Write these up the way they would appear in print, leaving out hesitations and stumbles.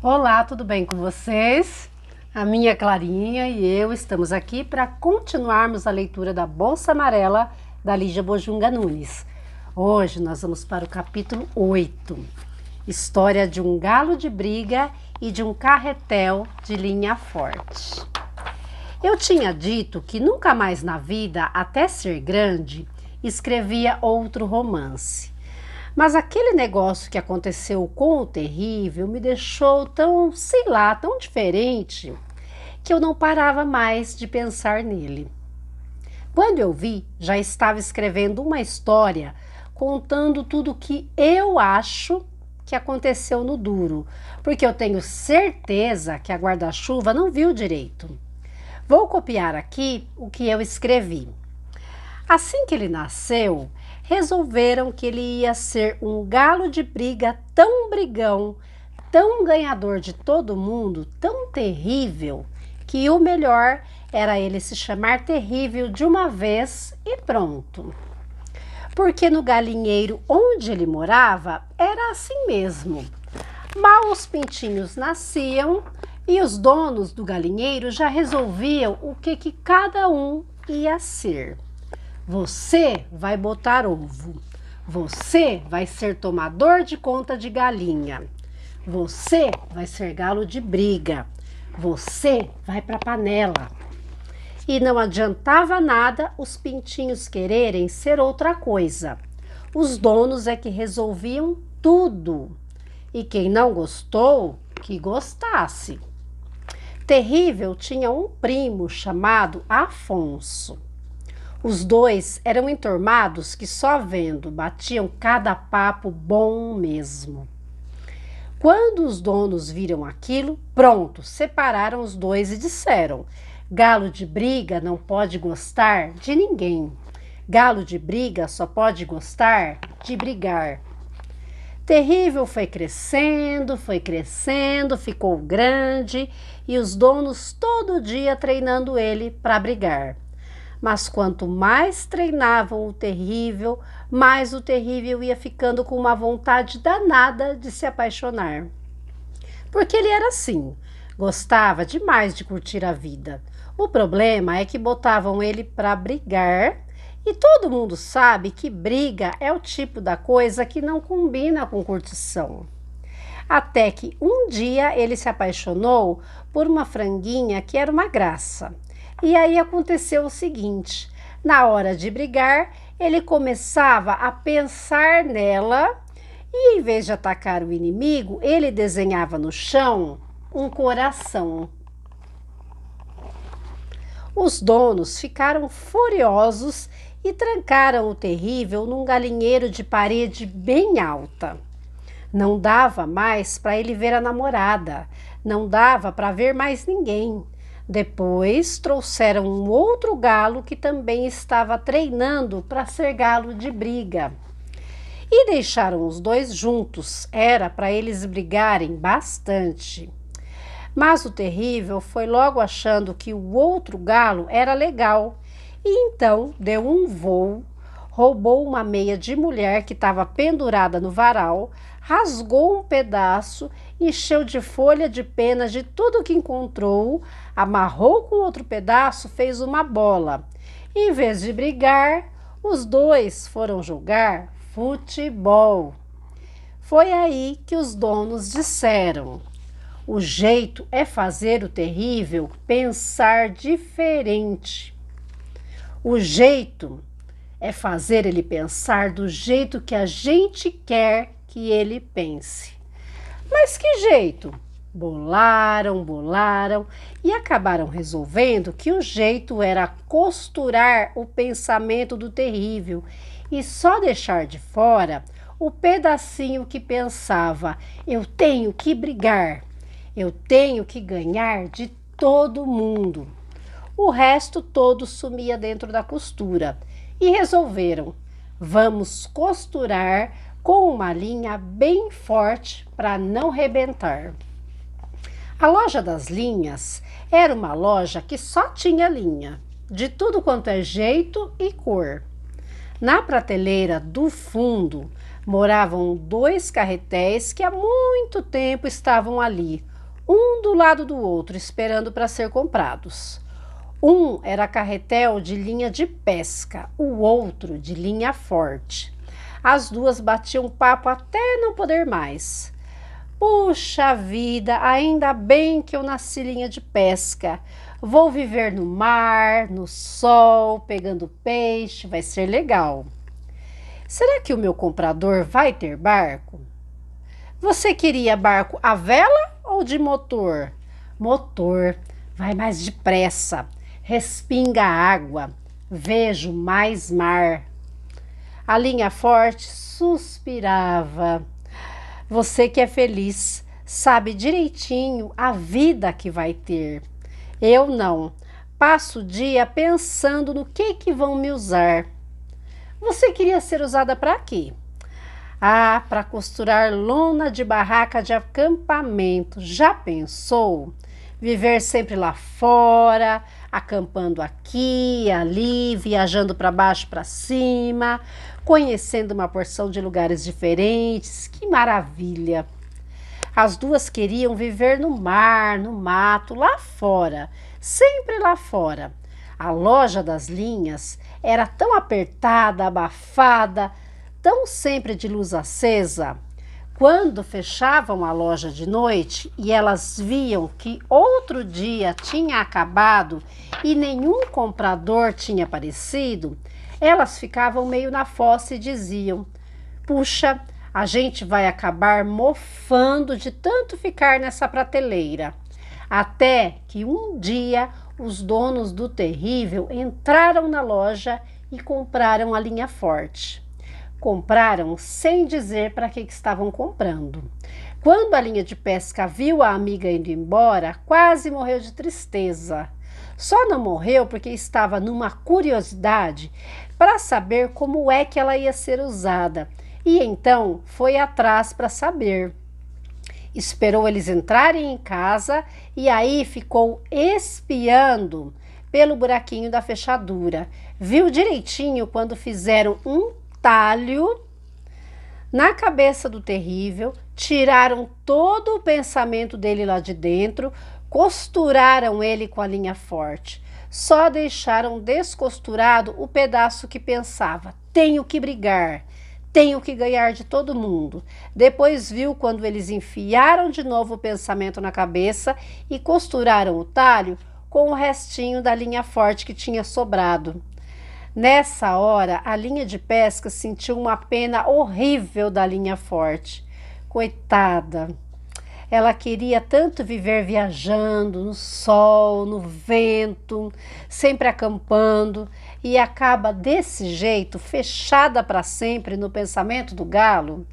Olá, tudo bem com vocês? A minha Clarinha e eu estamos aqui para continuarmos a leitura da Bolsa Amarela da Lígia Bojunga Nunes. Hoje nós vamos para o capítulo 8, História de um galo de briga e de um carretel de linha forte. Eu tinha dito que nunca mais na vida, até ser grande, escrevia outro romance. Mas aquele negócio que aconteceu com o terrível me deixou tão, sei lá, tão diferente, que eu não parava mais de pensar nele. Quando eu vi, já estava escrevendo uma história contando tudo o que eu acho que aconteceu no duro, porque eu tenho certeza que a guarda-chuva não viu direito. Vou copiar aqui o que eu escrevi. Assim que ele nasceu, resolveram que ele ia ser um galo de briga tão brigão, tão ganhador de todo mundo, tão terrível, que o melhor era ele se chamar Terrível de uma vez e pronto. Porque no galinheiro onde ele morava era assim mesmo. Mal os pintinhos nasciam e os donos do galinheiro já resolviam o que cada um ia ser. Você vai botar ovo. Você vai ser tomador de conta de galinha. Você vai ser galo de briga. Você vai para a panela. E não adiantava nada os pintinhos quererem ser outra coisa. Os donos é que resolviam tudo. E quem não gostou, que gostasse. Terrível tinha um primo chamado Afonso. Os dois eram enturmados que só vendo batiam cada papo bom mesmo. Quando os donos viram aquilo, pronto, separaram os dois e disseram: galo de briga não pode gostar de ninguém. Galo de briga só pode gostar de brigar. Terrível foi crescendo, ficou grande e os donos todo dia treinando ele para brigar. Mas quanto mais treinavam o terrível, mais o terrível ia ficando com uma vontade danada de se apaixonar. Porque ele era assim, gostava demais de curtir a vida. O problema é que botavam ele para brigar e todo mundo sabe que briga é o tipo da coisa que não combina com curtição. Até que um dia ele se apaixonou por uma franguinha que era uma graça. E aí aconteceu o seguinte: na hora de brigar, ele começava a pensar nela e, em vez de atacar o inimigo, ele desenhava no chão um coração. Os donos ficaram furiosos e trancaram o terrível num galinheiro de parede bem alta. Não dava mais para ele ver a namorada, não dava para ver mais ninguém. Depois trouxeram um outro galo que também estava treinando para ser galo de briga. E deixaram os dois juntos, era para eles brigarem bastante. Mas o terrível foi logo achando que o outro galo era legal e então deu um voo, roubou uma meia de mulher que estava pendurada no varal, rasgou um pedaço, encheu de folha de penas de tudo que encontrou, amarrou com outro pedaço, fez uma bola. Em vez de brigar, os dois foram jogar futebol. Foi aí que os donos disseram: o jeito é fazer o terrível pensar diferente. O jeito é fazer ele pensar do jeito que a gente quer que ele pense. Mas que jeito? Bolaram e acabaram resolvendo que o jeito era costurar o pensamento do terrível e só deixar de fora o pedacinho que pensava: eu tenho que brigar, eu tenho que ganhar de todo mundo. O resto todo sumia dentro da costura e resolveram: vamos costurar com uma linha bem forte para não rebentar. A loja das linhas era uma loja que só tinha linha, de tudo quanto é jeito e cor. Na prateleira do fundo moravam dois carretéis que há muito tempo estavam ali, um do lado do outro, esperando para ser comprados. Um era carretel de linha de pesca, o outro de linha forte. As duas batiam papo até não poder mais. Puxa vida, ainda bem que eu nasci linha de pesca. Vou viver no mar, no sol, pegando peixe, vai ser legal. Será que o meu comprador vai ter barco? Você queria barco a vela ou de motor? Motor, vai mais depressa. Respinga água, vejo mais mar. A linha forte suspirava. Você que é feliz, sabe direitinho a vida que vai ter. Eu não. Passo o dia pensando no que vão me usar. Você queria ser usada para quê? Ah, para costurar lona de barraca de acampamento. Já pensou? Viver sempre lá fora, acampando aqui, ali, viajando para baixo, para cima, conhecendo uma porção de lugares diferentes. Que maravilha! As duas queriam viver no mar, no mato, lá fora, sempre lá fora. A loja das linhas era tão apertada, abafada, tão sempre de luz acesa. Quando fechavam a loja de noite e elas viam que outro dia tinha acabado e nenhum comprador tinha aparecido, elas ficavam meio na fossa e diziam: puxa, a gente vai acabar mofando de tanto ficar nessa prateleira. Até que um dia os donos do terrível entraram na loja e compraram a linha forte. Compraram sem dizer para que estavam comprando. Quando a linha de pesca viu a amiga indo embora, quase morreu de tristeza. Só não morreu porque estava numa curiosidade para saber como é que ela ia ser usada. E então foi atrás para saber. Esperou eles entrarem em casa e aí ficou espiando pelo buraquinho da fechadura. Viu direitinho quando fizeram um talho na cabeça do terrível, tiraram todo o pensamento dele lá de dentro, costuraram ele com a linha forte. Só deixaram descosturado o pedaço que pensava: tenho que brigar, tenho que ganhar de todo mundo. Depois viu quando eles enfiaram de novo o pensamento na cabeça e costuraram o talho com o restinho da linha forte que tinha sobrado. Nessa hora, a linha de pesca sentiu uma pena horrível da linha forte. Coitada! Ela queria tanto viver viajando, no sol, no vento, sempre acampando, e acaba desse jeito, fechada para sempre no pensamento do galo.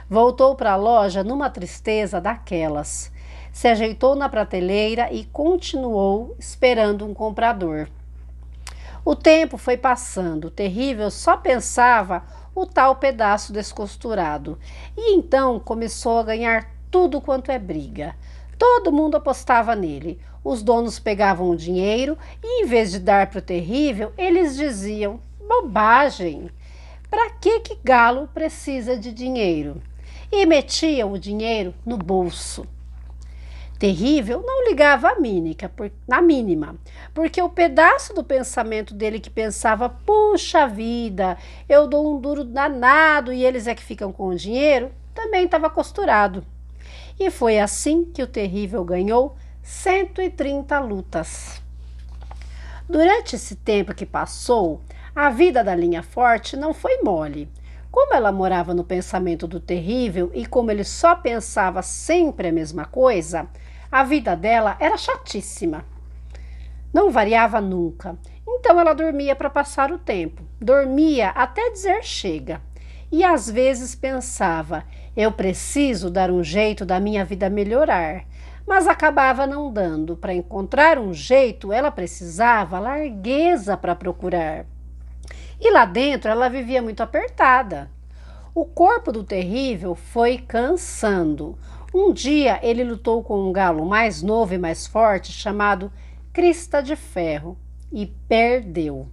Voltou para a loja numa tristeza daquelas. Se ajeitou na prateleira e continuou esperando um comprador. O tempo foi passando, o terrível só pensava o tal pedaço descosturado. E então começou a ganhar tudo quanto é briga. Todo mundo apostava nele. Os donos pegavam o dinheiro e, em vez de dar para o terrível, eles diziam: bobagem! Para que galo precisa de dinheiro? E metiam o dinheiro no bolso. Terrível não ligava na mínima, porque o pedaço do pensamento dele que pensava: puxa vida, eu dou um duro danado e eles é que ficam com o dinheiro, também estava costurado. E foi assim que o terrível ganhou 130 lutas. Durante esse tempo que passou, a vida da linha forte não foi mole. Como ela morava no pensamento do terrível e como ele só pensava sempre a mesma coisa, a vida dela era chatíssima. Não variava nunca. Então ela dormia para passar o tempo. Dormia até dizer chega. E às vezes pensava: eu preciso dar um jeito da minha vida melhorar. Mas acabava não dando. Para encontrar um jeito, ela precisava largueza para procurar. E lá dentro ela vivia muito apertada. O corpo do terrível foi cansando. Um dia ele lutou com um galo mais novo e mais forte chamado Crista de Ferro e perdeu.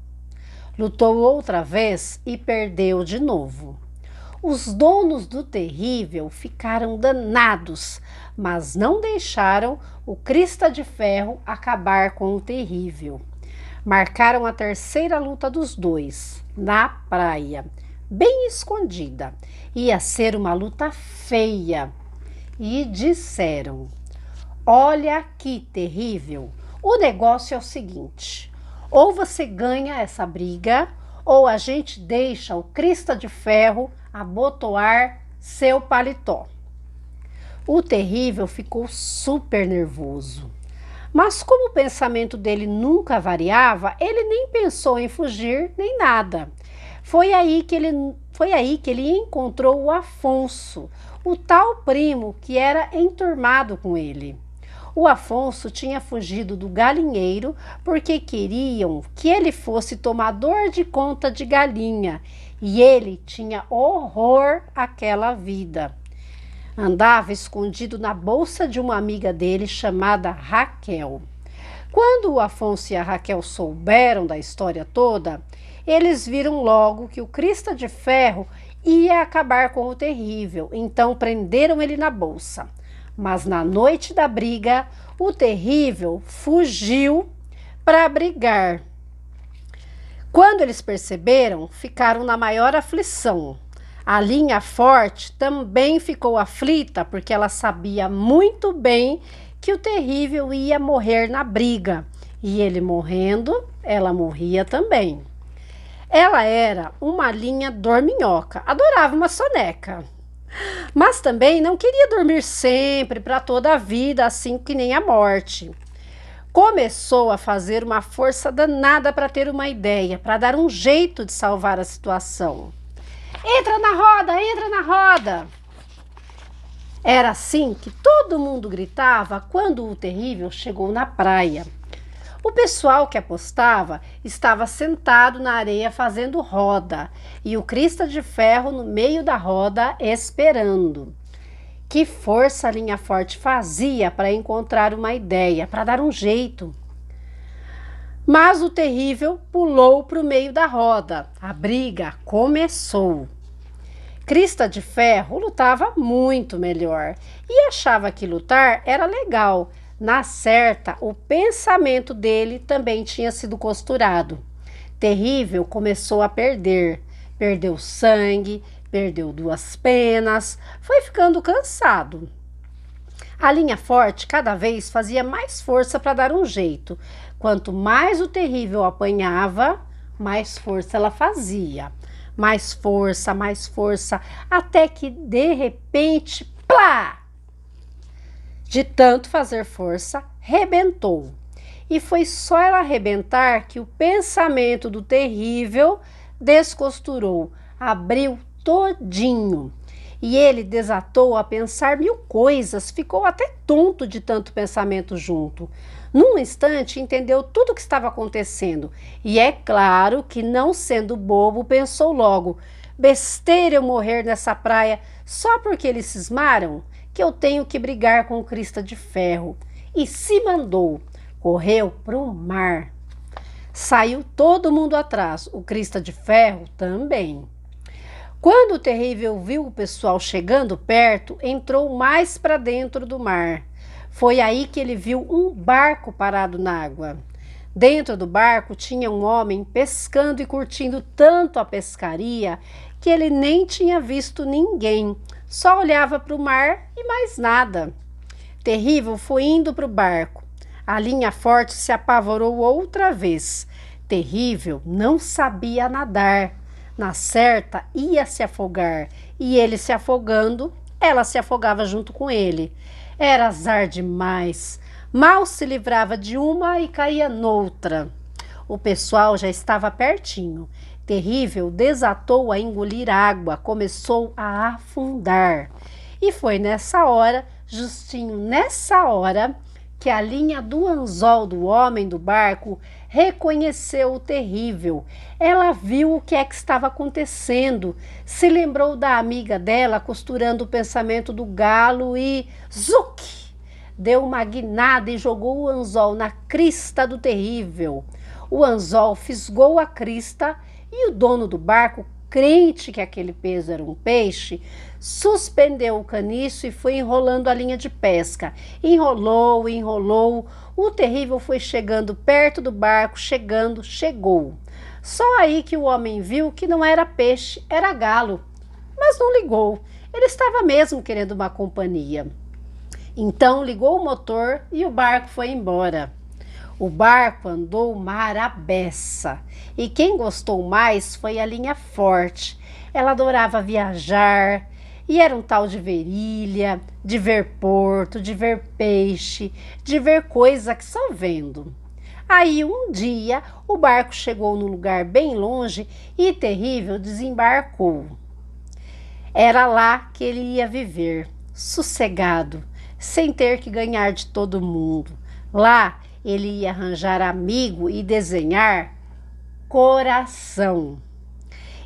Lutou outra vez e perdeu de novo. Os donos do terrível ficaram danados, mas não deixaram o Crista de Ferro acabar com o terrível. Marcaram a terceira luta dos dois, na praia, bem escondida. Ia ser uma luta feia. E disseram: olha aqui, terrível, o negócio é o seguinte: ou você ganha essa briga, ou a gente deixa o Crista de Ferro abotoar seu paletó. O terrível ficou super nervoso. Mas como o pensamento dele nunca variava, ele nem pensou em fugir nem nada. Foi aí que ele encontrou o Afonso, o tal primo que era enturmado com ele. O Afonso tinha fugido do galinheiro porque queriam que ele fosse tomador de conta de galinha e ele tinha horror àquela vida. Andava escondido na bolsa de uma amiga dele chamada Raquel. Quando o Afonso e a Raquel souberam da história toda, eles viram logo que o Crista de Ferro ia acabar com o terrível, então prenderam ele na bolsa. Mas na noite da briga, o terrível fugiu para brigar. Quando eles perceberam, ficaram na maior aflição. A linha forte também ficou aflita porque ela sabia muito bem que o terrível ia morrer na briga. E ele morrendo, ela morria também. Ela era uma linha dorminhoca, adorava uma soneca. Mas também não queria dormir sempre para toda a vida, assim que nem a morte. Começou a fazer uma força danada para ter uma ideia, para dar um jeito de salvar a situação. Entra na roda, entra na roda! Era assim que todo mundo gritava quando o terrível chegou na praia. O pessoal que apostava estava sentado na areia fazendo roda e o Crista de Ferro no meio da roda esperando. Que força a linha forte fazia para encontrar uma ideia, para dar um jeito. Mas o terrível pulou para o meio da roda. A briga começou. Crista de Ferro lutava muito melhor e achava que lutar era legal. Na certa, o pensamento dele também tinha sido costurado. Terrível começou a perder. Perdeu sangue, perdeu duas penas, foi ficando cansado. A linha forte cada vez fazia mais força para dar um jeito. Quanto mais o terrível apanhava, mais força ela fazia. Mais força, até que de repente, plá! De tanto fazer força, rebentou. E foi só ela arrebentar que o pensamento do terrível descosturou, abriu todinho. E ele desatou a pensar mil coisas, ficou até tonto de tanto pensamento junto. Num instante entendeu tudo o que estava acontecendo e é claro que, não sendo bobo, pensou logo: besteira eu morrer nessa praia só porque eles cismaram que eu tenho que brigar com o Crista de Ferro. E se mandou, correu para o mar. Saiu todo mundo atrás, o Crista de Ferro também. Quando o terrível viu o pessoal chegando perto, entrou mais para dentro do mar. Foi aí que ele viu um barco parado na água. Dentro do barco tinha um homem pescando e curtindo tanto a pescaria que ele nem tinha visto ninguém, só olhava para o mar e mais nada. Terrível foi indo para o barco. A linha forte se apavorou outra vez. Terrível não sabia nadar. Na certa, ia se afogar, e ele se afogando, ela se afogava junto com ele. Era azar demais. Mal se livrava de uma e caía noutra. O pessoal já estava pertinho. Terrível desatou a engolir água, começou a afundar. E foi nessa hora, justinho nessa hora, que a linha do anzol do homem do barco reconheceu o terrível. Ela viu o que é que estava acontecendo, se lembrou da amiga dela costurando o pensamento do galo e zuc! Deu uma guinada e jogou o anzol na crista do terrível. O anzol fisgou a crista e o dono do barco crente que aquele peso era um peixe, suspendeu o caniço e foi enrolando a linha de pesca. Enrolou, enrolou. O terrível foi chegando perto do barco, chegou. Só aí que o homem viu que não era peixe, era galo. Mas não ligou. Ele estava mesmo querendo uma companhia. Então ligou o motor e o barco foi embora. O barco andou mar à beça e quem gostou mais foi a linha forte. Ela adorava viajar e era um tal de ver ilha, de ver porto, de ver peixe, de ver coisa que só vendo. Aí um dia o barco chegou num lugar bem longe e terrível desembarcou. Era lá que ele ia viver, sossegado, sem ter que ganhar de todo mundo. Lá ele ia arranjar amigo e desenhar coração.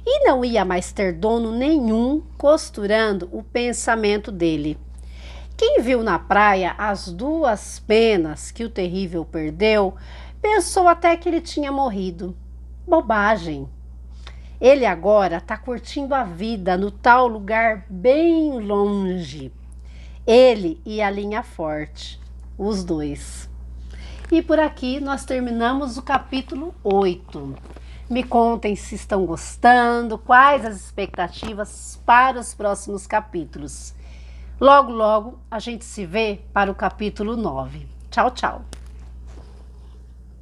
E não ia mais ter dono nenhum costurando o pensamento dele. Quem viu na praia as duas penas que o terrível perdeu, pensou até que ele tinha morrido. Bobagem! Ele agora está curtindo a vida no tal lugar bem longe. Ele e a linha forte, os dois. E por aqui nós terminamos o capítulo 8. Me contem se estão gostando, quais as expectativas para os próximos capítulos. Logo, logo a gente se vê para o capítulo 9. Tchau, tchau!